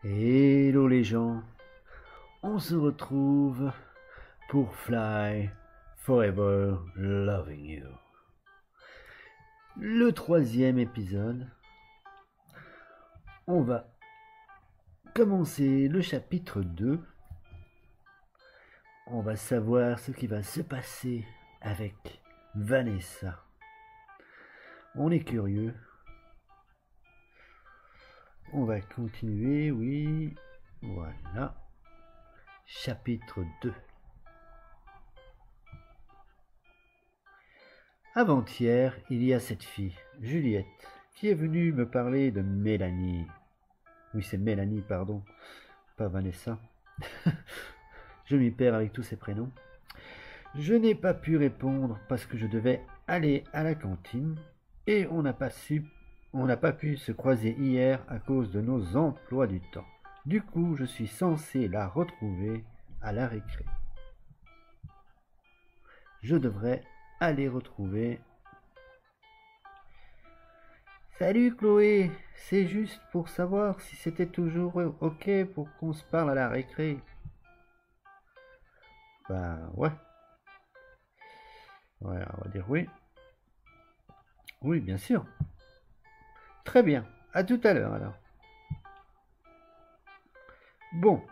Hello les gens, on se retrouve pour Fly Forever Loving You. Le troisième épisode, on va commencer le chapitre 2. On va savoir ce qui va se passer avec Vanessa. On est curieux. On va continuer, oui. Voilà. Chapitre 2. Avant-hier, il y a cette fille, Juliette, qui est venue me parler de Mélanie. Oui, c'est Mélanie, pardon, pas Vanessa. Je m'y perds avec tous ces prénoms. Je n'ai pas pu répondre parce que je devais aller à la cantine et on n'a pas pu se croiser hier à cause de nos emplois du temps. Du coup, je suis censé la retrouver à la récré. Je devrais aller retrouver... Salut Chloé, c'est juste pour savoir si c'était toujours ok pour qu'on se parle à la récré. Bah ouais. Ouais, on va dire oui. Oui, bien sûr. Très bien, à tout à l'heure alors. Bon,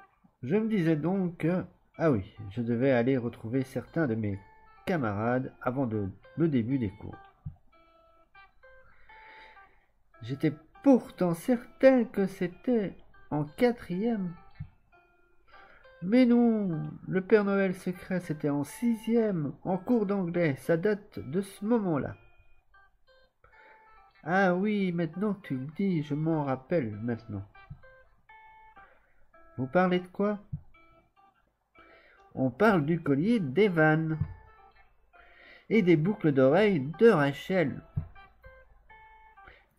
je me disais donc que... Ah oui, je devais aller retrouver certains de mes camarades avant le début des cours. J'étais pourtant certain que c'était en quatrième. Mais non, le Père Noël secret c'était en sixième, en cours d'anglais, ça date de ce moment-là. Ah oui, maintenant que tu le dis, je m'en rappelle maintenant. Vous parlez de quoi? On parle du collier d'Evan et des boucles d'oreilles de Rachel.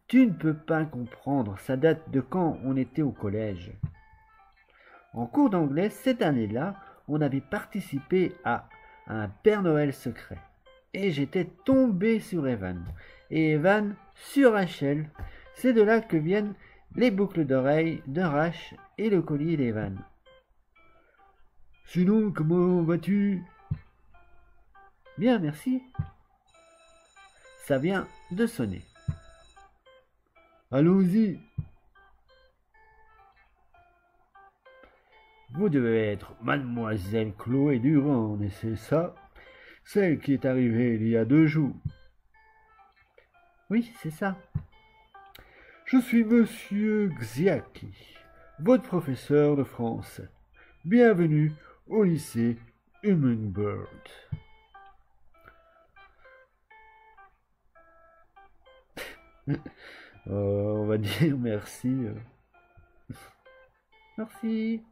Tu ne peux pas comprendre, ça date de quand on était au collège. En cours d'anglais, cette année-là, on avait participé à un Père Noël secret. Et j'étais tombé sur Evan. Et Evan sur Rachel. C'est de là que viennent les boucles d'oreilles de Rach et le collier d'Evan. Sinon, comment vas-tu? Bien, merci. Ça vient de sonner. Allons-y. Vous devez être mademoiselle Chloé Durand, et c'est ça? Celle qui est arrivée il y a 2 jours. Oui, c'est ça. Je suis monsieur Xiaki, votre professeur de français. Bienvenue au lycée Hummingbird. On va dire merci. Merci.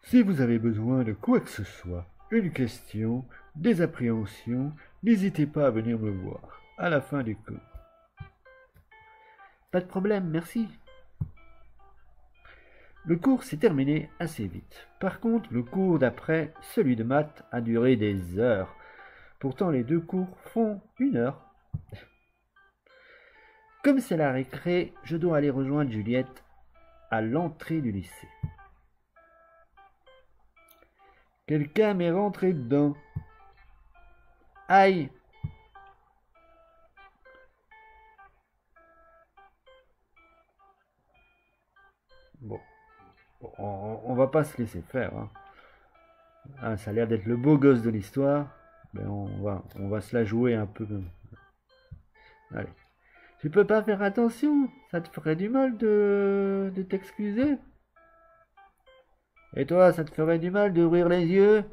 Si vous avez besoin de quoi que ce soit, une question, des appréhensions, n'hésitez pas à venir me voir à la fin du cours. Pas de problème, merci. Le cours s'est terminé assez vite. Par contre, le cours d'après, celui de maths, a duré des heures. Pourtant, les 2 cours font 1 heure. Comme c'est la récré, je dois aller rejoindre Juliette à l'entrée du lycée. Quelqu'un m'est rentré dedans. Aïe! Bon, on va pas se laisser faire. Hein. Ah, ça a l'air d'être le beau gosse de l'histoire. Ben on va se la jouer un peu. Allez. Tu peux pas faire attention, ça te ferait du mal de t'excuser. Et toi, ça te ferait du mal d'ouvrir les yeux?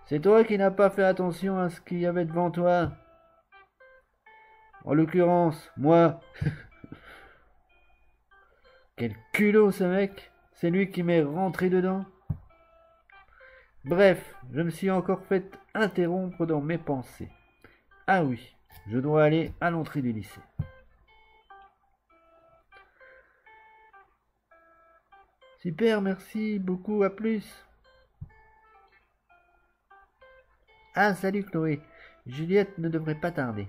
C'est toi qui n'as pas fait attention à ce qu'il y avait devant toi. En l'occurrence, moi. Quel culot ce mec! C'est lui qui m'est rentré dedans. Bref, je me suis encore fait interrompre dans mes pensées. Ah oui, je dois aller à l'entrée du lycée. Super, merci beaucoup, à plus. Ah, salut Chloé. Juliette ne devrait pas tarder.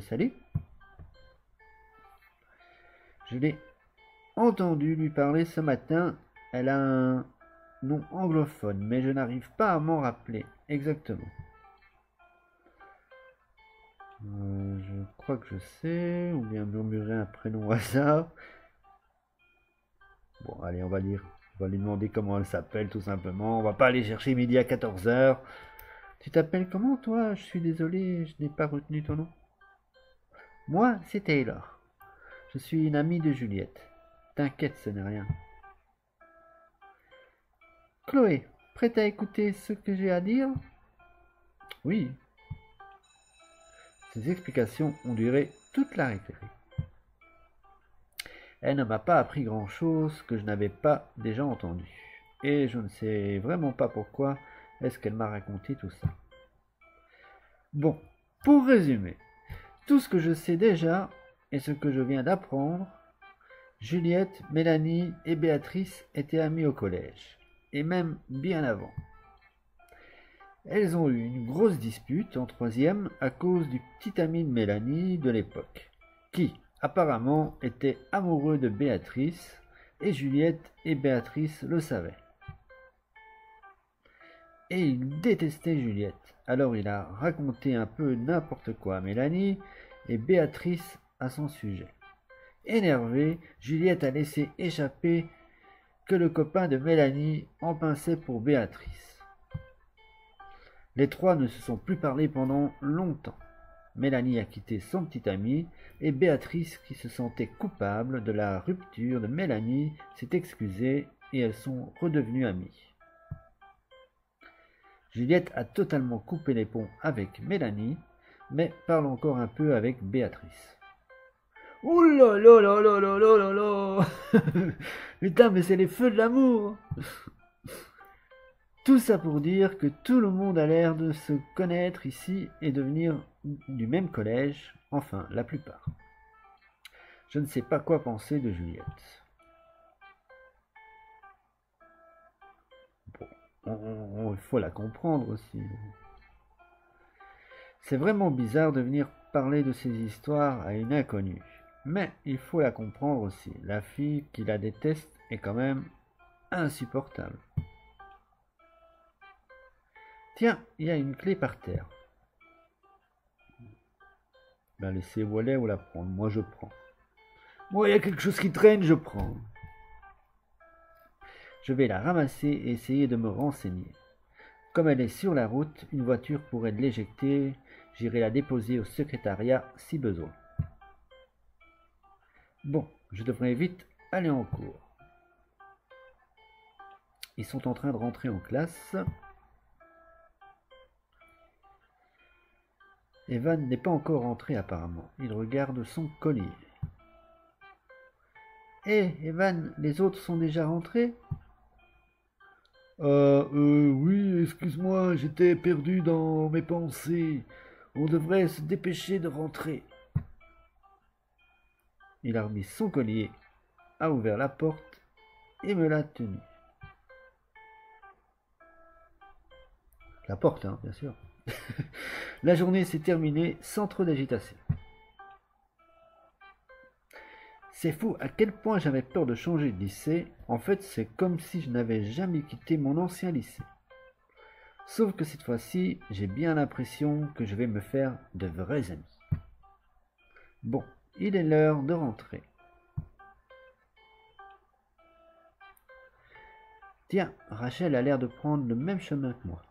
Salut. Je l'ai entendu lui parler ce matin. Elle a un nom anglophone, mais je n'arrive pas à m'en rappeler exactement. Je crois que je sais, ou bien murmurer un prénom au hasard. Bon, allez, on va lui demander comment elle s'appelle, tout simplement. On va pas aller chercher midi à 14h. Tu t'appelles comment, toi? Je suis désolé, je n'ai pas retenu ton nom. Moi, c'est Taylor. Je suis une amie de Juliette. T'inquiète, ce n'est rien. Chloé, prête à écouter ce que j'ai à dire? Oui. Ces explications ont duré toute la récré. Elle ne m'a pas appris grand-chose que je n'avais pas déjà entendu. Et je ne sais vraiment pas pourquoi est-ce qu'elle m'a raconté tout ça. Bon, pour résumer, tout ce que je sais déjà et ce que je viens d'apprendre, Juliette, Mélanie et Béatrice étaient amies au collège, et même bien avant. Elles ont eu une grosse dispute en troisième à cause du petit ami de Mélanie de l'époque, qui, apparemment, était amoureux de Béatrice, et Juliette et Béatrice le savaient. Et il détestait Juliette, alors il a raconté un peu n'importe quoi à Mélanie et Béatrice à son sujet. Énervée, Juliette a laissé échapper que le copain de Mélanie en pinçait pour Béatrice. Les trois ne se sont plus parlé pendant longtemps. Mélanie a quitté son petit ami et Béatrice, qui se sentait coupable de la rupture de Mélanie, s'est excusée et elles sont redevenues amies. Juliette a totalement coupé les ponts avec Mélanie, mais parle encore un peu avec Béatrice. Ouh là là là là là là là là. Putain, mais c'est les feux de l'amour. Tout ça pour dire que tout le monde a l'air de se connaître ici et de venir du même collège, enfin la plupart. Je ne sais pas quoi penser de Juliette. Bon, il faut la comprendre aussi. C'est vraiment bizarre de venir parler de ces histoires à une inconnue. Mais il faut la comprendre aussi. La fille qui la déteste est quand même insupportable. Tiens, il y a une clé par terre. Ben laissez Wallet ou la prendre. Moi je prends. Moi il y a quelque chose qui traîne, je prends. Je vais la ramasser et essayer de me renseigner. Comme elle est sur la route, une voiture pourrait l'éjecter. J'irai la déposer au secrétariat si besoin. Bon, je devrais vite aller en cours. Ils sont en train de rentrer en classe. Evan n'est pas encore rentré apparemment. Il regarde son collier. Hé, Evan, les autres sont déjà rentrés? Oui, excuse-moi, j'étais perdu dans mes pensées. On devrait se dépêcher de rentrer. Il a remis son collier, a ouvert la porte et me l'a tenu. La porte, hein, bien sûr. La journée s'est terminée sans trop d'agitation. C'est fou à quel point j'avais peur de changer de lycée. En fait, c'est comme si je n'avais jamais quitté mon ancien lycée. Sauf que cette fois-ci, j'ai bien l'impression que je vais me faire de vrais amis. Bon, il est l'heure de rentrer. Tiens, Rachel a l'air de prendre le même chemin que moi.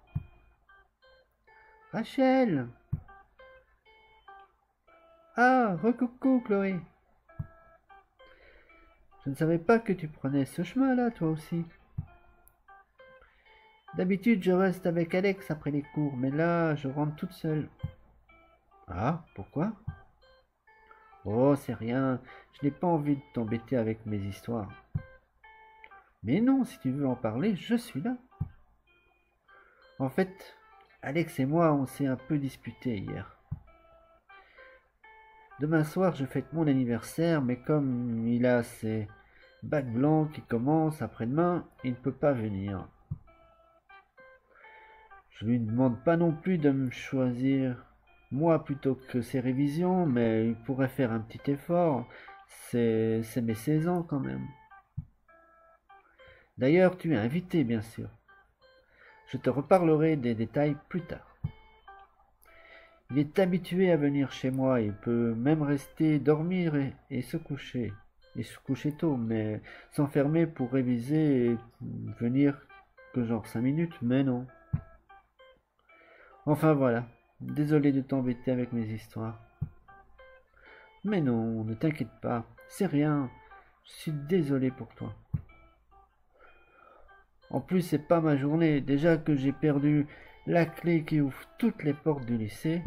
Rachel! Ah, recoucou Chloé! Je ne savais pas que tu prenais ce chemin-là, toi aussi. D'habitude, je reste avec Alex après les cours, mais là, je rentre toute seule. Ah, pourquoi? Oh, c'est rien, je n'ai pas envie de t'embêter avec mes histoires. Mais non, si tu veux en parler, je suis là. En fait, Alex et moi, on s'est un peu disputés hier. Demain soir, je fête mon anniversaire, mais comme il a ses bacs blancs qui commencent après-demain, il ne peut pas venir. Je lui demande pas non plus de me choisir moi plutôt que ses révisions, mais il pourrait faire un petit effort. C'est mes 16 ans quand même. D'ailleurs, tu es invité, bien sûr. Je te reparlerai des détails plus tard. Il est habitué à venir chez moi, il peut même rester dormir et se coucher. Et se coucher tôt, mais s'enfermer pour réviser et venir que genre 5 minutes, mais non. Enfin voilà, désolé de t'embêter avec mes histoires. Mais non, ne t'inquiète pas, c'est rien, je suis désolé pour toi. En plus, c'est pas ma journée, déjà que j'ai perdu la clé qui ouvre toutes les portes du lycée.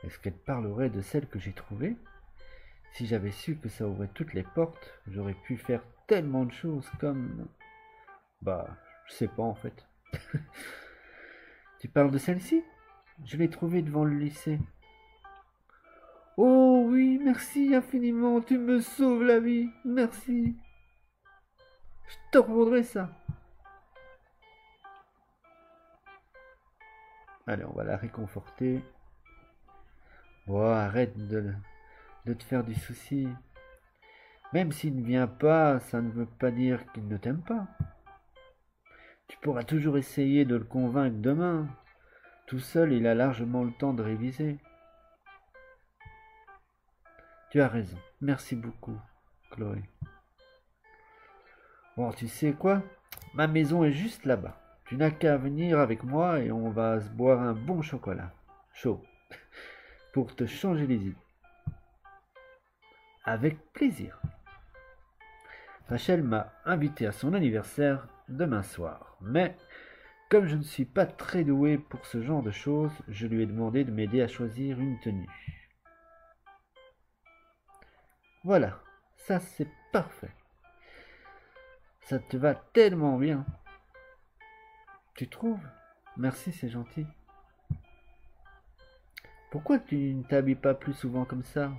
Est-ce qu'elle parlerait de celle que j'ai trouvée? Si j'avais su que ça ouvrait toutes les portes, j'aurais pu faire tellement de choses comme... Bah, je sais pas en fait. Tu parles de celle-ci? Je l'ai trouvée devant le lycée. Oh oui, merci infiniment, tu me sauves la vie, merci. Je te revaudrai ça. Allez, on va la réconforter. Bon, arrête de te faire du souci. Même s'il ne vient pas, ça ne veut pas dire qu'il ne t'aime pas. Tu pourras toujours essayer de le convaincre demain. Tout seul, il a largement le temps de réviser. Tu as raison. Merci beaucoup, Chloé. Bon, tu sais quoi? Ma maison est juste là-bas. Tu n'as qu'à venir avec moi et on va se boire un bon chocolat. Chaud. Pour te changer les idées. Avec plaisir. Rachel m'a invité à son anniversaire demain soir. Mais, comme je ne suis pas très doué pour ce genre de choses, je lui ai demandé de m'aider à choisir une tenue. Voilà, ça c'est parfait. Ça te va tellement bien. Tu trouves? Merci, c'est gentil. Pourquoi tu ne t'habilles pas plus souvent comme ça?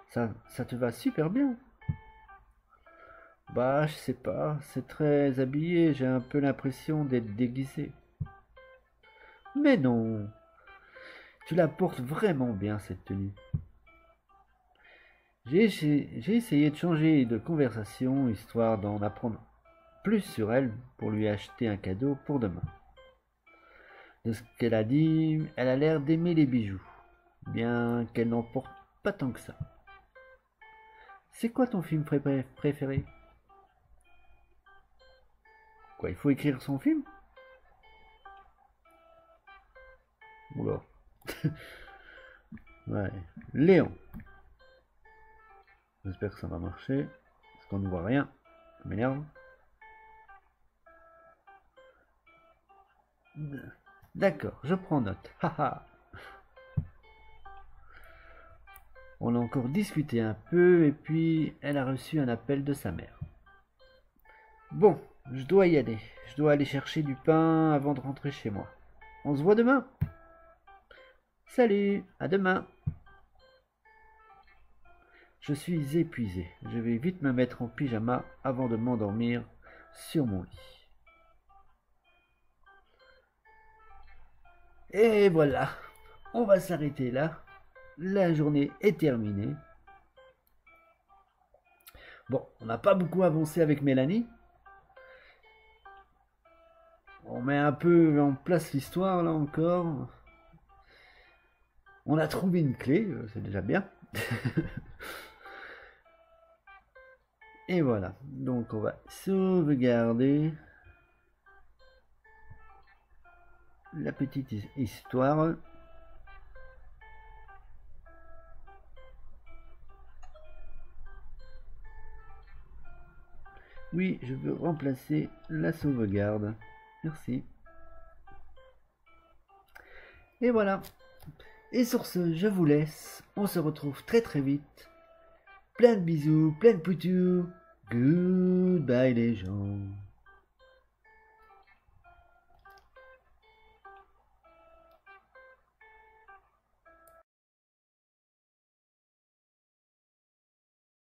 Ça te va super bien. Bah, je sais pas, c'est très habillé, j'ai un peu l'impression d'être déguisé. Mais non, tu la portes vraiment bien cette tenue. J'ai essayé de changer de conversation histoire d'en apprendre plus sur elle pour lui acheter un cadeau pour demain. De ce qu'elle a dit, elle a l'air d'aimer les bijoux, bien qu'elle n'en porte pas tant que ça. C'est quoi ton film préféré? Quoi, il faut écrire son film? Oula. Ouais. Léon. J'espère que ça va marcher. Parce qu'on ne voit rien. Ça m'énerve. D'accord, je prends note. Haha. On a encore discuté un peu et puis elle a reçu un appel de sa mère. Bon, je dois y aller. Je dois aller chercher du pain avant de rentrer chez moi. On se voit demain. Salut, à demain. Je suis épuisé. Je vais vite me mettre en pyjama avant de m'endormir sur mon lit. Et voilà, on va s'arrêter là. La journée est terminée. Bon, on n'a pas beaucoup avancé avec Mélanie. On met un peu en place l'histoire là encore. On a trouvé une clé, c'est déjà bien. Et voilà, donc on va sauvegarder la petite histoire. Oui, je veux remplacer la sauvegarde. Merci. Et voilà. Et sur ce, je vous laisse. On se retrouve très très vite. Plein de bisous, plein de poutous. Goodbye les gens.